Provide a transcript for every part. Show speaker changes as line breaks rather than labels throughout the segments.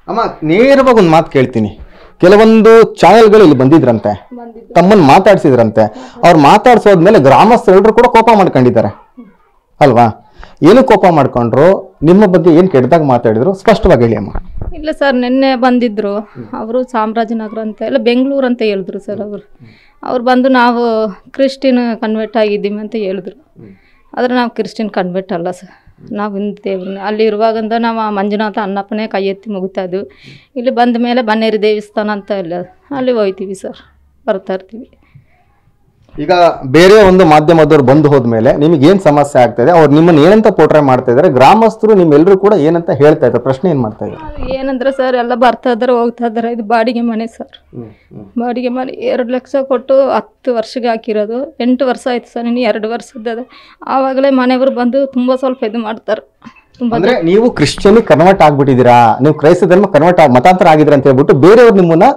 ಅಮ್ಮ ನೇರವಾಗಿ ಒಂದು ಮಾತು ಕೇಳ್ತೀನಿ. ಕೆಲವೊಂದು ಚಾನೆಲ್ಗಳು ಇಲ್ಲಿ ಬಂದಿದ್ರಂತೆ, ತಮ್ಮನ್ನು ಮಾತಾಡ್ಸಿದ್ರಂತೆ. ಅವ್ರು ಮಾತಾಡ್ಸೋದ್ಮೇಲೆ ಗ್ರಾಮಸ್ಥರೆಲ್ಲರೂ ಕೂಡ ಕೋಪ ಮಾಡ್ಕೊಂಡಿದ್ದಾರೆ ಅಲ್ವಾ? ಏನು ಕೋಪ ಮಾಡ್ಕೊಂಡ್ರು? ನಿಮ್ಮ ಬಗ್ಗೆ ಏನು ಕೆಟ್ಟದಾಗ ಮಾತಾಡಿದ್ರು ಸ್ಪಷ್ಟವಾಗಿ ಹೇಳಿ ಅಮ್ಮ.
ಇಲ್ಲ ಸರ್, ನಿನ್ನೆ ಬಂದಿದ್ರು ಅವರು. ಚಾಮರಾಜನಗರ ಅಂತ ಎಲ್ಲ ಬೆಂಗಳೂರು ಅಂತ ಹೇಳಿದ್ರು ಸರ್ ಅವ್ರು ಬಂದು ನಾವು ಕ್ರಿಶ್ಚಿಯನ್ ಕನ್ವರ್ಟ್ ಆಗಿದ್ದೀವಿ ಅಂತ ಹೇಳಿದ್ರು. ಆದರೆ ನಾವು ಕ್ರಿಶ್ಚಿಯನ್ ಕನ್ವರ್ಟ್ ಅಲ್ಲ ಸರ್, ನಾವು ಹಿಂದೂ ದೇವ್ರನ್ನ ಅಲ್ಲಿ ಇರುವಾಗಿಂದ ನಾವು ಮಂಜುನಾಥ ಅಣ್ಣಪ್ಪನೇ ಕೈ ಎತ್ತಿ ಮುಗಿತಾ ಇದ್ವಿ. ಇಲ್ಲಿ ಬಂದ ಮೇಲೆ ಬನ್ನೇರಿ ದೇವಸ್ಥಾನ ಅಂತ ಇಲ್ಲ, ಅಲ್ಲಿ ಹೋಗ್ತೀವಿ ಸರ್, ಬರ್ತಾ ಇರ್ತೀವಿ.
ಈಗ ಬೇರೆ ಒಂದು ಮಾಧ್ಯಮದವ್ರು ಬಂದು ಹೋದ್ಮೇಲೆ ನಿಮಗೆ ಏನು ಸಮಸ್ಯೆ ಆಗ್ತಾ ಇದೆ? ಅವ್ರು ನಿಮ್ಮನ್ನು ಏನಂತ ಪೋಟ್ರೆ ಮಾಡ್ತಾ ಇದ್ದಾರೆ? ಗ್ರಾಮಸ್ಥರು ನಿಮ್ಮೆಲ್ಲರೂ ಕೂಡ ಏನಂತ ಹೇಳ್ತಾ ಇದ್ದಾರೆ? ಪ್ರಶ್ನೆ ಏನು ಮಾಡ್ತಾ ಇದ್ದಾರೆ?
ಏನಂದ್ರೆ ಸರ್, ಎಲ್ಲ ಬರ್ತಾ ಇದ್ದಾರೆ ಹೋಗ್ತಾ ಇದ್ದಾರೆ. ಇದು ಬಾಡಿಗೆ ಮನೆ ಸರ್, ಬಾಡಿಗೆ ಮನೆ 2 ಲಕ್ಷ ಕೊಟ್ಟು 10 ವರ್ಷಕ್ಕೆ ಹಾಕಿರೋದು. 8 ವರ್ಷ ಆಯ್ತು ಸರ್, ಇನ್ನು 2 ವರ್ಷದ ಆವಾಗಲೇ ಮನೆಯವರು ಬಂದು ತುಂಬ ಸ್ವಲ್ಪ ಇದು ಮಾಡ್ತಾರೆ.
ಅಂದ್ರೆ ನೀವು ಕ್ರಿಶ್ಚಿಯನ್ ಕನ್ವರ್ಟ್ ಆಗ್ಬಿಟ್ಟಿದ್ದೀರಾ, ನೀವು ಕ್ರೈಸ್ತ ಧರ್ಮ ಕನ್ವರ್ಟ್ ಮತಾಂತರ ಆಗಿದ್ರೆ ಅಂತ ಹೇಳ್ಬಿಟ್ಟು ಬೇರೆಯವ್ರು ನಿಮ್ಮನ್ನ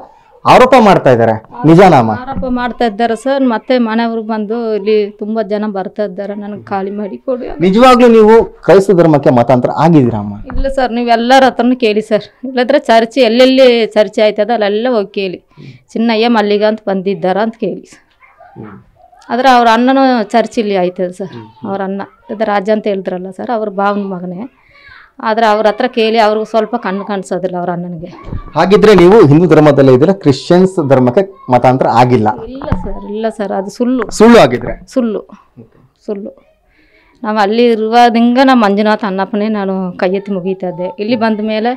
ಆರೋಪ ಮಾಡ್ತಾ ಇದ್ದಾರೆ. ನಿಜಾನಾಮ
ಆರೋಪ ಮಾಡ್ತಾ ಇದ್ದಾರೆ ಸರ್. ಮತ್ತೆ ಮನೆಯವರು ಬಂದು ಇಲ್ಲಿ ತುಂಬಾ ಜನ ಬರ್ತಾ ಇದ್ದಾರೆ, ನನಗೆ ಖಾಲಿ ಮಾಡಿ ಕೊಡಿ.
ನಿಜವಾಗ್ಲೂ ನೀವು ಕ್ರೈಸ್ತ ಧರ್ಮಕ್ಕೆ ಮತಾಂತರ ಆಗಿದ್ದೀರಮ್ಮ?
ಇಲ್ಲ ಸರ್, ನೀವು ಎಲ್ಲರ ಹತ್ರನೂ ಕೇಳಿ ಸರ್. ಇಲ್ಲದ್ರೆ ಚರ್ಚೆ ಎಲ್ಲೆಲ್ಲಿ ಚರ್ಚೆ ಆಯ್ತದ ಅಲ್ಲೆಲ್ಲ ಹೋಗಿ ಕೇಳಿ. ಚಿನ್ನಯ್ಯ ಮಲ್ಲಿಗ ಅಂತ ಬಂದಿದ್ದಾರ ಅಂತ ಕೇಳಿ ಸರ್. ಆದರೆ ಅವ್ರ ಅಣ್ಣನೂ ಚರ್ಚಿಲ್ಲಿ ಆಯ್ತದ ಸರ್. ಅವ್ರ ಅಣ್ಣ ಇದು ರಾಜ ಅಂತ ಹೇಳಿದ್ರಲ್ಲ ಸರ್, ಅವ್ರ ಭಾವನ ಮಗನೇ. ಆದರೆ ಅವ್ರ ಹತ್ರ ಕೇಳಿ ಅವ್ರಿಗೆ ಸ್ವಲ್ಪ ಕಣ್ಣು ಕಾಣಿಸೋದಿಲ್ಲ ಅವ್ರ ಅಣ್ಣನಿಗೆ.
ಹಾಗಿದ್ರೆ ನೀವು ಹಿಂದೂ ಧರ್ಮದಲ್ಲೇ ಇದ್ದೀರಾ, ಕ್ರಿಶ್ಚಿಯನ್ಸ್ ಧರ್ಮಕ್ಕೆ ಮತಾಂತರ ಆಗಿಲ್ಲ?
ಇಲ್ಲ ಸರ್, ಇಲ್ಲ ಸರ್, ಅದು ಸುಳ್ಳು.
ಸುಳ್ಳು ಆಗಿದ್ರೆ
ಸುಳ್ಳು ಸುಳ್ಳು. ನಾವು ಅಲ್ಲಿ ಇರುವಾದಿಂದ ನಮ್ಮ ಮಂಜುನಾಥ ಅಣ್ಣಪ್ಪನೇ ನಾನು ಕೈ ಎತ್ತಿ ಮುಗೀತಾ ಇದ್ದೆ. ಇಲ್ಲಿ ಬಂದ ಮೇಲೆ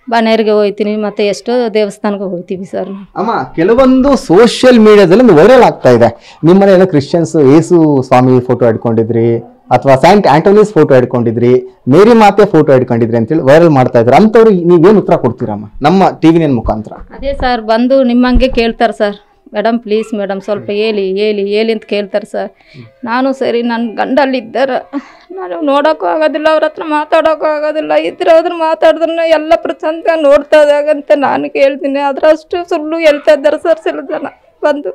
ಬನ್ನೇರಿಗೆ ಹೋಗ್ತೀನಿ, ಮತ್ತೆ ಎಷ್ಟೋ ದೇವಸ್ಥಾನಕ್ಕೆ ಹೋಗ್ತೀವಿ ಸರ್.
ಅಮ್ಮ, ಕೆಲವೊಂದು ಸೋಷಿಯಲ್ ಮೀಡಿಯಾದಲ್ಲಿ ವೈರಲ್ ಆಗ್ತಾ ಇದೆ, ನಿಮ್ಮನೇನೋ ಕ್ರಿಶ್ಚಿಯನ್ಸ್ ಯೇಸು ಸ್ವಾಮಿ ಫೋಟೋ ಇಟ್ಕೊಂಡಿದ್ರಿ, ಅಥವಾ ಸೈಂಟ್ ಆಂಟೋನಿಸ್ ಫೋಟೋ ಇಟ್ಕೊಂಡಿದ್ರಿ, ಮೇರಿ ಮಾತೆ ಫೋಟೋ ಇಟ್ಕೊಂಡಿದ್ರಿ ಅಂತೇಳಿ ವೈರಲ್ ಮಾಡ್ತಾ ಇದ್ರು. ಅಂಥವ್ರು ನೀವೇನು ಉತ್ತರ ಕೊಡ್ತೀರಮ್ಮ ನಮ್ಮ ಟಿವಿ9 ಮುಖಾಂತರ?
ಅದೇ ಸರ್, ಬಂದು ನಿಮ್ಮಂಗೆ ಕೇಳ್ತಾರೆ ಸರ್, ಮೇಡಮ್ ಪ್ಲೀಸ್ ಮೇಡಮ್ ಸ್ವಲ್ಪ ಹೇಳಿ ಹೇಳಿ ಹೇಳಿ ಅಂತ ಕೇಳ್ತಾರೆ ಸರ್. ನಾನು ಸರಿ, ನನ್ನ ಗಂಡಲ್ಲಿದ್ದಾರೆ, ನಾನು ನೋಡೋಕ್ಕೂ ಆಗೋದಿಲ್ಲ, ಅವ್ರ ಹತ್ರ ಮಾತಾಡೋಕ್ಕೂ ಆಗೋದಿಲ್ಲ. ಇದ್ರೆ ಅದ್ರ ಮಾತಾಡಿದ್ರೆ ಎಲ್ಲ ಪ್ರಚಂಡ ನೋಡ್ತಾ ಇದ್ದಾಗಂತ ನಾನು ಕೇಳ್ತೀನಿ. ಆದ್ರೆ ಅಷ್ಟು ಸುಳ್ಳು ಹೇಳ್ತಾ ಇದ್ದಾರೆ ಸರ್ ಸಿಲ ಜನ ಬಂದು.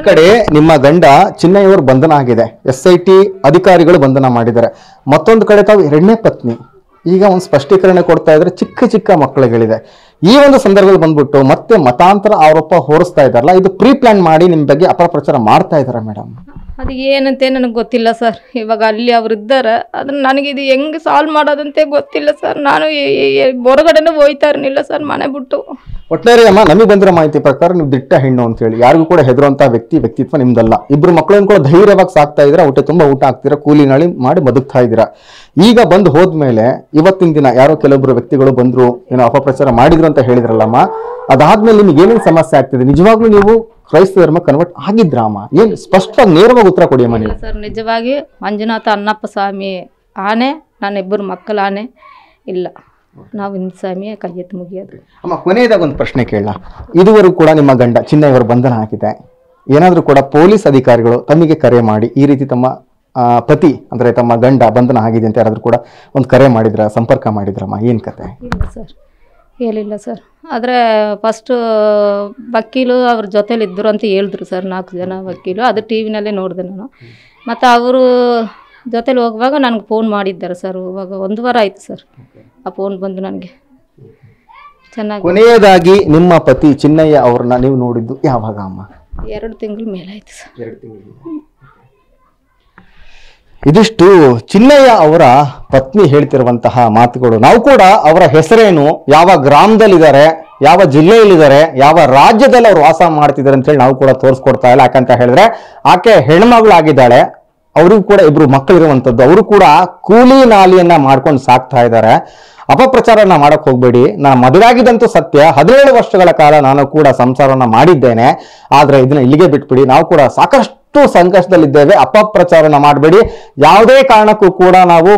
ಕಡೆ ನಿಮ್ಮ ಗಂಡ ಚಿನ್ನಯ್ಯವರು ಬಂಧನ ಆಗಿದೆ, SIT ಅಧಿಕಾರಿಗಳು ಬಂಧನ ಮಾಡಿದ್ದಾರೆ. ಮತ್ತೊಂದು ಕಡೆ ತಾವು 2ನೇ ಪತ್ನಿ. ಈಗ ಒಂದು ಸ್ಪಷ್ಟೀಕರಣ ಕೊಡ್ತಾ ಇದ್ರೆ, ಚಿಕ್ಕ ಚಿಕ್ಕ ಮಕ್ಕಳುಗಳಿದೆ. ಈ ಒಂದು ಸಂದರ್ಭದಲ್ಲಿ ಬಂದ್ಬಿಟ್ಟು ಮತ್ತೆ ಮತಾಂತರ ಆರೋಪ ಹೊರಿಸ್ತಾ ಇದ್ದಾರಲ್ಲ, ಇದು ಪ್ರೀ ಪ್ಲಾನ್ ಮಾಡಿ ನಿಮ್ಮ ಬಗ್ಗೆ ಅಪಪ್ರಚಾರ ಮಾಡ್ತಾ ಇದ್ದಾರೆ ಮೇಡಮ್?
ಅದು ಏನಂತೆ ನನಗೆ ಗೊತ್ತಿಲ್ಲ ಸರ್. ಇವಾಗ ಅಲ್ಲಿ ಅವ್ರು ಇದ್ದಾರೆ, ಅದನ್ನ ನನಗೆ ಇದು ಹೆಂಗೆ ಸಾಲ್ವ್ ಮಾಡೋದಂತೆ ಗೊತ್ತಿಲ್ಲ ಸರ್. ನಾನು ಹೊರಗಡೆನೂ ಹೋಯ್ತಾ ಇರಲಿಲ್ಲ ಸರ್ ಮನೆ ಬಿಟ್ಟು.
ಒಟ್ಟಾರೆ ಅಮ್ಮ, ನಮಗೆ ಬಂದಿರೋ ಮಾಹಿತಿ ಪ್ರಕಾರ ನೀವು ದಿಟ್ಟ ಹೆಣ್ಣು ಅಂತ ಹೇಳಿ, ಯಾರಿಗೂ ಕೂಡ ಹೆದರುವಂತ ವ್ಯಕ್ತಿತ್ವ ನಿಮ್ದಲ್ಲ. 2 ಮಕ್ಕಳನ್ನು ಕೂಡ ಧೈರ್ಯವಾಗಿ ಸಾಕ್ತಾ ಇದ್ದೀರಾ, ಹೊಟ್ಟೆ ತುಂಬಾ ಊಟ ಹಾಕ್ತೀರಾ, ಕೂಲಿ ನಾಳಿ ಮಾಡಿ ಬದುಕ್ತಾ ಇದ್ದೀರಾ. ಈಗ ಬಂದು ಹೋದ್ಮೇಲೆ ಇವತ್ತಿನ ದಿನ ಯಾರೋ ಕೆಲವೊಬ್ರು ವ್ಯಕ್ತಿಗಳು ಬಂದ್ರು, ಏನೋ ಅಪಪ್ರಚಾರ ಮಾಡಿದ್ರು ಅಂತ ಹೇಳಿದ್ರಲ್ಲಮ್ಮ, ಅದಾದ್ಮೇಲೆ ನಿಮ್ಗೆ ಏನೇನು ಸಮಸ್ಯೆ ಆಗ್ತಿದೆ? ನಿಜವಾಗ್ಲೂ ನೀವು ಕ್ರೈಸ್ತ ಧರ್ಮ ಕನ್ವರ್ಟ್ ಆಗಿದ್ರಮ್ಮ? ಏನ್ ಸ್ಪಷ್ಟವಾಗಿ ನೇರವಾಗಿ ಉತ್ತರ ಕೊಡಿ ಅಮ್ಮ ನೀವು.
ಸರ್, ನಿಜವಾಗಿ ಮಂಜುನಾಥ ಅಣ್ಣಪ್ಪ ಸ್ವಾಮಿ ಆನೆ, ನನ್ನ 2 ಮಕ್ಕಳ ಆನೆ ಇಲ್ಲ, ನಾವು ಹಿಂದೂ ಸ್ವಾಮಿಯ ಕೈ ಎತ್ತಿ ಮುಗಿಯೋದು.
ಅಮ್ಮ, ಕೊನೆಯದಾಗ ಒಂದು ಪ್ರಶ್ನೆ ಕೇಳ. ಇದುವರೆಗೂ ಕೂಡ ನಿಮ್ಮ ಗಂಡ ಚಿನ್ನಯ್ಯವರು ಬಂಧನ ಆಗಿದೆ, ಏನಾದರೂ ಕೂಡ ಪೊಲೀಸ್ ಅಧಿಕಾರಿಗಳು ತಮಗೆ ಕರೆ ಮಾಡಿ ಈ ರೀತಿ ತಮ್ಮ ಪತಿ ಅಂದ್ರೆ ತಮ್ಮ ಗಂಡ ಬಂಧನ ಆಗಿದೆ ಅಂತ ಯಾರಾದ್ರೂ ಕೂಡ ಒಂದು ಕರೆ ಮಾಡಿದ್ರ, ಸಂಪರ್ಕ ಮಾಡಿದ್ರಮ್ಮ? ಏನ್ ಕತೆ?
ಇಲ್ಲ ಸರ್, ಹೇಳಿಲ್ಲ ಸರ್. ಆದರೆ ಫಸ್ಟು ವಕೀಲು ಅವ್ರ ಜೊತೇಲಿ ಇದ್ದರು ಅಂತ ಹೇಳಿದ್ರು ಸರ್, 4 ಜನ ವಕೀಲು. ಅದು ಟಿವಿನಲ್ಲೇ ನೋಡಿದೆ ನಾನು. ಮತ್ತು ಅವರು ಜೊತೇಲಿ ಹೋಗುವಾಗ ನನಗೆ ಫೋನ್ ಮಾಡಿದ್ದಾರೆ ಸರ್. ಇವಾಗ 1 ವಾರ ಆಯಿತು ಸರ್ ಆ ಫೋನ್ ಬಂದು ನನಗೆ. ಚೆನ್ನಾಗಿ.
ಕೊನೆಯದಾಗಿ ನಿಮ್ಮ ಪತಿ ಚಿನ್ನಯ್ಯ ಅವ್ರನ್ನ ನೀವು ನೋಡಿದ್ದು ಯಾವಾಗ ಅಮ್ಮ?
2 ತಿಂಗಳ ಮೇಲೆ ಆಯಿತು ಸರ್.
2 ತಿಂಗಳು. ಇದಿಷ್ಟು ಚಿನ್ನಯ್ಯ ಅವರ ಪತ್ನಿ ಹೇಳ್ತಿರುವಂತಹ ಮಾತುಗಳು. ನಾವು ಕೂಡ ಅವರ ಹೆಸರೇನು, ಯಾವ ಗ್ರಾಮದಲ್ಲಿದ್ದಾರೆ, ಯಾವ ಜಿಲ್ಲೆಯಲ್ಲಿದ್ದಾರೆ, ಯಾವ ರಾಜ್ಯದಲ್ಲಿ ಅವ್ರು ವಾಸ ಮಾಡ್ತಿದ್ದಾರೆ ಅಂತೇಳಿ ನಾವು ಕೂಡ ತೋರಿಸ್ಕೊಡ್ತಾ ಇಲ್ಲ. ಯಾಕಂತ ಹೇಳಿದ್ರೆ ಆಕೆ ಹೆಣ್ಮಗಳಾಗಿದ್ದಾಳೆ, ಅವ್ರಿಗೂ ಕೂಡ 2 ಮಕ್ಕಳಿರುವಂಥದ್ದು. ಅವರು ಕೂಡ ಕೂಲಿ ನಾಲಿಯನ್ನ ಮಾಡ್ಕೊಂಡು ಸಾಕ್ತಾ ಇದ್ದಾರೆ. ಅಪಪ್ರಚಾರನ ಮಾಡಕ್ ಹೋಗ್ಬೇಡಿ. ನಾನು ಮದುವೆ ಆಗಿದ್ದಂತೂ ಸತ್ಯ, 17 ವರ್ಷಗಳ ಕಾಲ ನಾನು ಕೂಡ ಸಂಸಾರವನ್ನ ಮಾಡಿದ್ದೇನೆ. ಆದ್ರೆ ಇದನ್ನ ಇಲ್ಲಿಗೆ ಬಿಟ್ಬಿಡಿ. ನಾವು ಕೂಡ ಸಾಕಷ್ಟು ಸಂಕಷ್ಟದಲ್ಲಿದ್ದೇವೆ. ಅಪಪ್ರಚಾರನ ಮಾಡಬೇಡಿ. ಯಾವುದೇ ಕಾರಣಕ್ಕೂ ಕೂಡ ನಾವು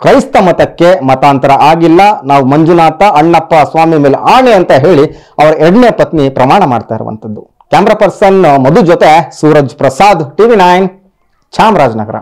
ಕ್ರೈಸ್ತ ಮತಕ್ಕೆ ಮತಾಂತರ ಆಗಿಲ್ಲ. ನಾವು ಮಂಜುನಾಥ ಅಣ್ಣಪ್ಪ ಸ್ವಾಮಿ ಮೇಲೆ ಆಣೆ ಅಂತ ಹೇಳಿ ಅವರ 2ನೇ ಪತ್ನಿ ಪ್ರಮಾಣ ಮಾಡ್ತಾ ಇರುವಂತದ್ದು. ಕ್ಯಾಮ್ರಾ ಪರ್ಸನ್ ಮಧು ಜೊತೆ ಸೂರಜ್ ಪ್ರಸಾದ್, ಟಿವಿ9 ಚಾಮರಾಜನಗರ.